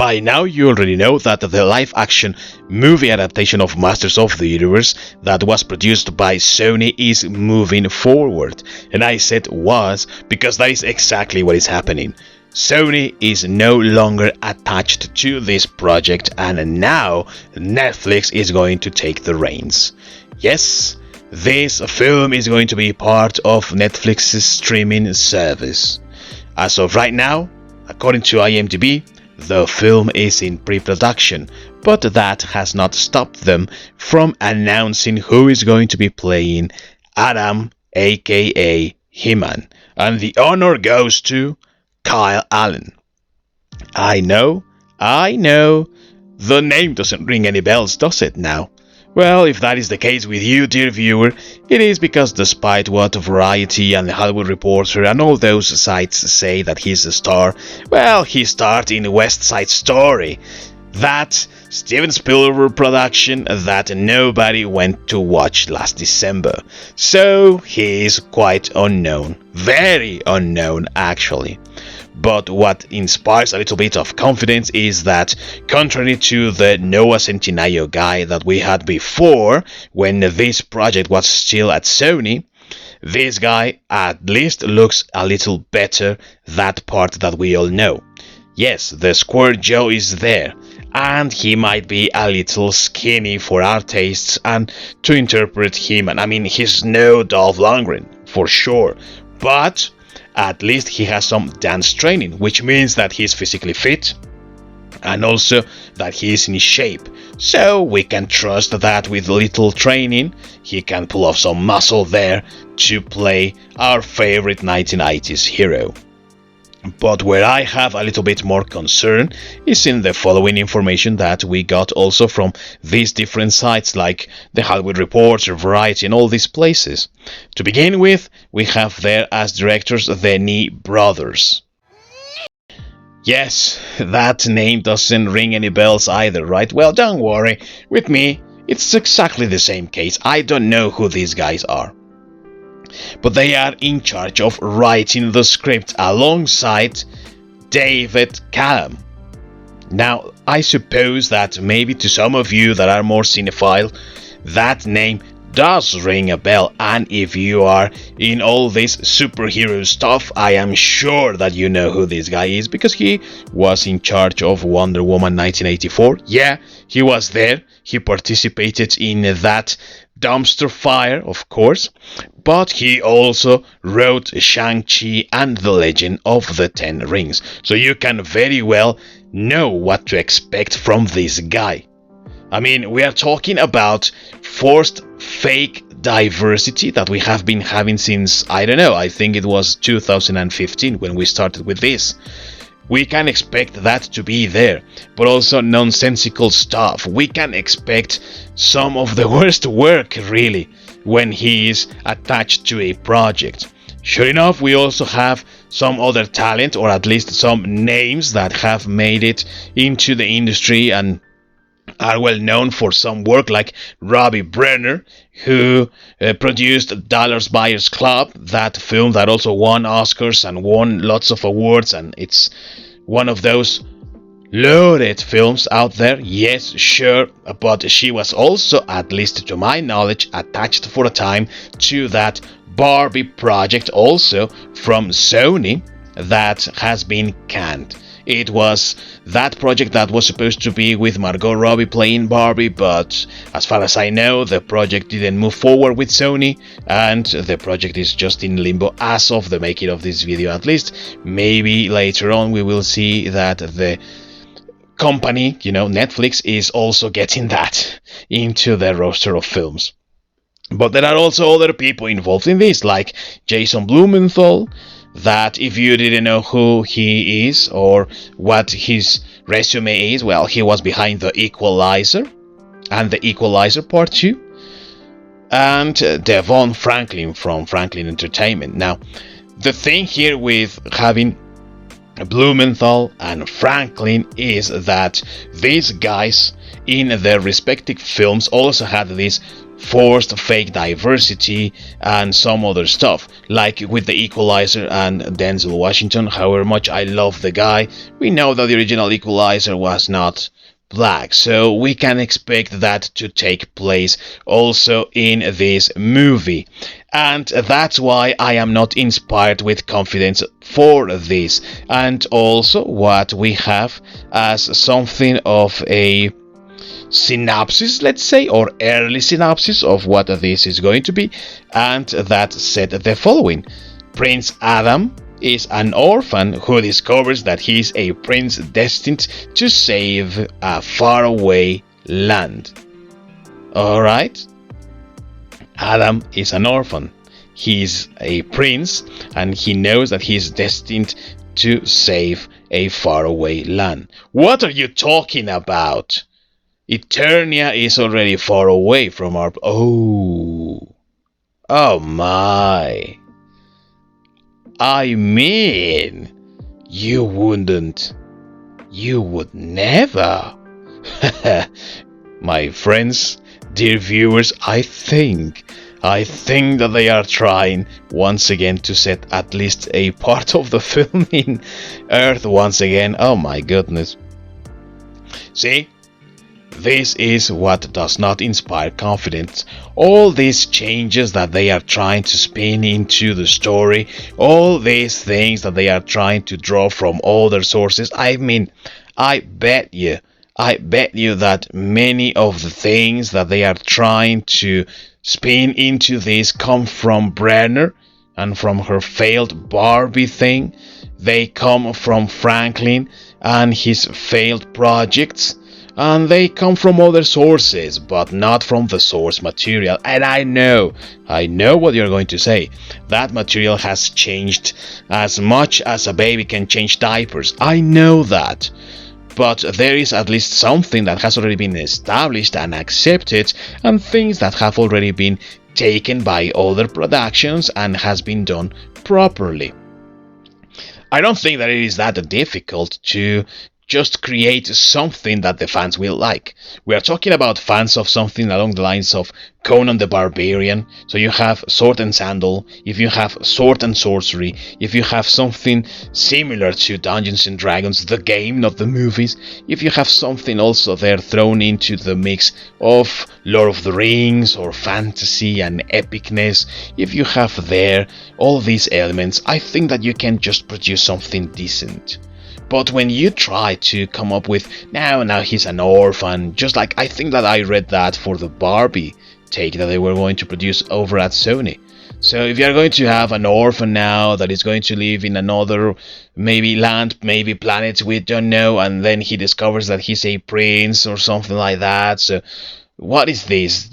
By now you already know that the live-action movie adaptation of Masters of the Universe that was produced by Sony is moving forward. And I said was because that is exactly what is happening. Sony is no longer attached to this project and now Netflix is going to take the reins. Yes, this film is going to be part of Netflix's streaming service. As of right now, according to IMDb, the film is in pre-production, but that has not stopped them from announcing who is going to be playing Adam, aka He-Man, and the honor goes to Kyle Allen. I know, the name doesn't ring any bells, does it now? Well, if that is the case with you, dear viewer, it is because despite what Variety and The Hollywood Reporter and all those sites say that he's a star, well, he starred in West Side Story, that Steven Spielberg production that nobody went to watch last December. So he is quite unknown, very unknown actually. But what inspires a little bit of confidence is that, contrary to the Noah Centineo guy that we had before, when this project was still at Sony, this guy at least looks a little better, that part that we all know. Yes, the square jaw is there, and he might be a little skinny for our tastes and to interpret him. And I mean, he's no Dolph Lundgren, for sure, but at least he has some dance training, which means that he's physically fit and also that he is in shape. So we can trust that with little training he can pull off some muscle there to play our favorite 1980s hero. But where I have a little bit more concern is in the following information that we got also from these different sites like The Hollywood Reporter, Variety and all these places. To begin with, we have there as directors the Nee brothers. Yes, that name doesn't ring any bells either, right? Well, don't worry, with me it's exactly the same case. I don't know who these guys are, but they are in charge of writing the script alongside David Callum. Now, I suppose that maybe to some of you that are more cinephile, that name does ring a bell, and if you are in all this superhero stuff, I am sure that you know who this guy is, because he was in charge of Wonder Woman 1984. Yeah, he was there. He participated in that dumpster fire, of course, but he also wrote Shang-Chi and the Legend of the Ten Rings. So you can very well know what to expect from this guy. I mean, we are talking about forced fake diversity that we have been having since, I don't know, I think it was 2015 when we started with this. We can expect that to be there, but also nonsensical stuff. We can expect some of the worst work, really, when he is attached to a project. Sure enough, we also have some other talent, or at least some names that have made it into the industry and are well known for some work, like Robbie Brenner, who produced Dallas Buyers Club, that film that also won Oscars and won lots of awards, and it's one of those loaded films out there. Yes, sure, but she was also, at least to my knowledge, attached for a time to that Barbie project also from Sony that has been canned. It was that project that was supposed to be with Margot Robbie playing Barbie, but as far as I know, the project didn't move forward with Sony, and the project is just in limbo as of the making of this video, at least. Maybe later on we will see that the company, Netflix, is also getting that into their roster of films. But there are also other people involved in this, like Jason Blumenthal, that if you didn't know who he is or what his resume is, well, he was behind The Equalizer and The Equalizer Part 2, and Devon Franklin from Franklin Entertainment. Now, the thing here with having Blumenthal and Franklin is that these guys in their respective films also had this forced fake diversity and some other stuff, like with the Equalizer and Denzel Washington. However much I love the guy, we know that the original Equalizer was not black, so we can expect that to take place also in this movie. And that's why I am not inspired with confidence for this. And also what we have as something of a synopsis, let's say, or early synopsis of what this is going to be, and that said the following: Prince Adam is an orphan who discovers that he is a prince destined to save a faraway land. Alright? Adam is an orphan. He's a prince and he knows that he's destined to save a faraway land. What are you talking about? Eternia is already far away from our... Oh my. I mean, you would never. My friends, dear viewers, I think that they are trying once again to set at least a part of the film in Earth once again. Oh my goodness. See? This is what does not inspire confidence. All these changes that they are trying to spin into the story, all these things that they are trying to draw from other sources. I mean, I bet you that many of the things that they are trying to spin into this come from Brenner and from her failed Barbie thing. They come from Franklin and his failed projects. And they come from other sources, but not from the source material. And I know what you're going to say. That material has changed as much as a baby can change diapers. I know that. But there is at least something that has already been established and accepted, and things that have already been taken by other productions and has been done properly. I don't think that it is that difficult to just create something that the fans will like. We are talking about fans of something along the lines of Conan the Barbarian. So you have Sword and Sandal, if you have Sword and Sorcery, if you have something similar to Dungeons and Dragons, the game, not the movies, if you have something also there thrown into the mix of Lord of the Rings or fantasy and epicness, if you have there all these elements, I think that you can just produce something decent. But when you try to come up with, now he's an orphan, just like I think that I read that for the Barbie take that they were going to produce over at Sony. So if you're going to have an orphan now that is going to live in another maybe land, maybe planet, we don't know, and then he discovers that he's a prince or something like that. So what is this,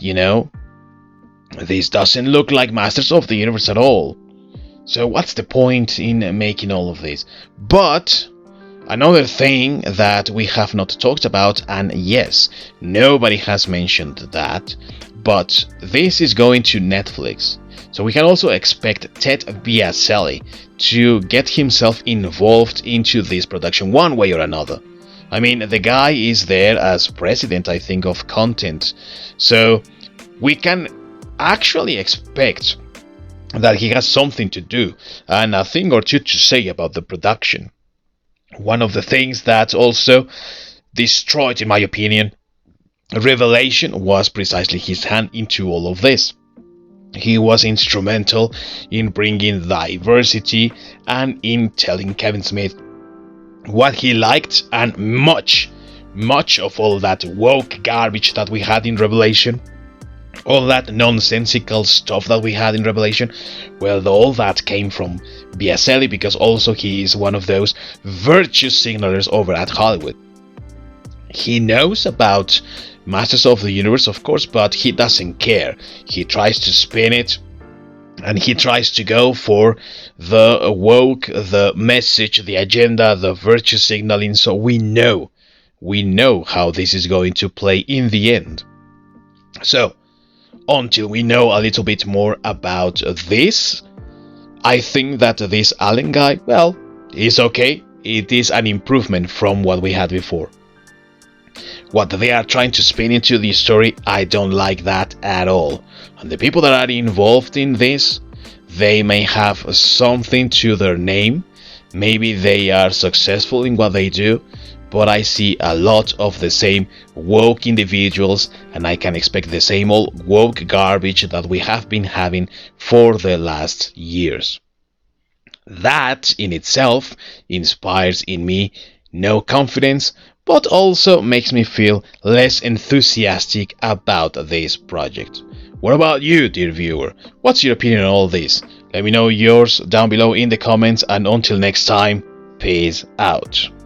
This doesn't look like Masters of the Universe at all. So what's the point in making all of this? But another thing that we have not talked about, and yes, nobody has mentioned that, but this is going to Netflix. So we can also expect Ted Biaselli to get himself involved into this production one way or another. I mean, the guy is there as president, I think, of content. So we can actually expect that he has something to do and a thing or two to say about the production. One of the things that also destroyed, in my opinion, Revelation was precisely his hand into all of this. He was instrumental in bringing diversity and in telling Kevin Smith what he liked, and much of all that woke garbage that we had in Revelation, all that nonsensical stuff that we had in Revelation, well, all that came from Biaselli, because also he is one of those virtue signalers over at Hollywood. He knows about Masters of the Universe, of course, but he doesn't care. He tries to spin it, and he tries to go for the woke, the message, the agenda, the virtue signaling, so we know how this is going to play in the end. So, until we know a little bit more about this, I think that this Allen guy, well, he's okay. it is an improvement from what we had before. What they are trying to spin into the story, I don't like that at all. And the people that are involved in this, they may have something to their name, maybe they are successful in what they do, but I see a lot of the same woke individuals, and I can expect the same old woke garbage that we have been having for the last years. That in itself inspires in me no confidence, but also makes me feel less enthusiastic about this project. What about you, dear viewer? What's your opinion on all this? Let me know yours down below in the comments, and until next time, peace out.